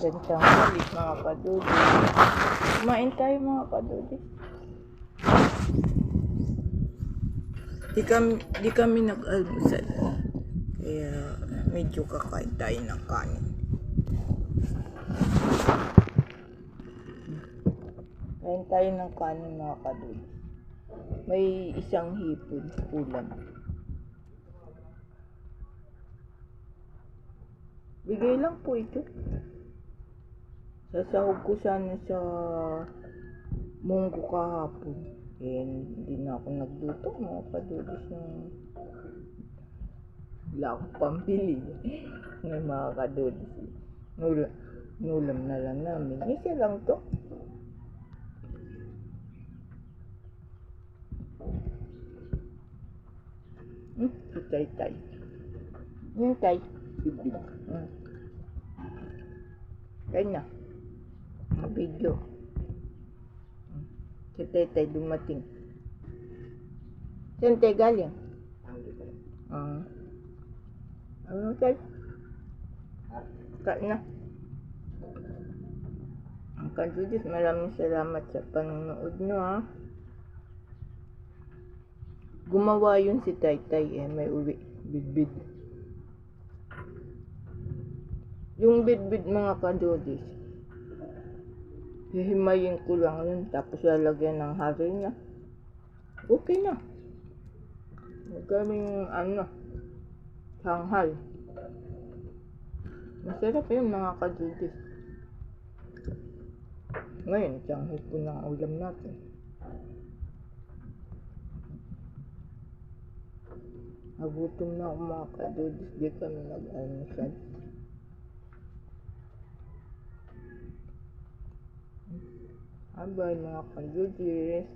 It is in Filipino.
Gantang malit mga kadudi. Kumain tayo mga kadudi. Di kami nag-almusal. Kaya medyo kakain tayo ng kanin. Kain tayo ng kanin mga kadudi. May isang hipon ulam. Bigay lang po ito. Sasahog ko sana sa munggo kahapon. Hindi na ako nagluto mga kadudis ng wala akong pambili. Ngayon mga kadudis. Nulam na lang namin. Isa lang to. Tay. Yung tay. Bibig. Kaya na. Video. Si Tetay dumating. Saan tayo galing? Ano tayo? Kain na. Ang kadudis, maraming salamat sa panonood nyo ha. Gumawa yun si Taytay may uwi. Bidbid. Yung bidbid mga kadudis. Hihimayin ko lang yun, tapos lalagyan ng harina. Okay na. Magkaming sanghal. Masarap yun mga kadudis. Ngayon, sanghal po ng ulam natin. Nagutom na ako mga kadudis, di kami nag-almusal. Bye mga kadudis.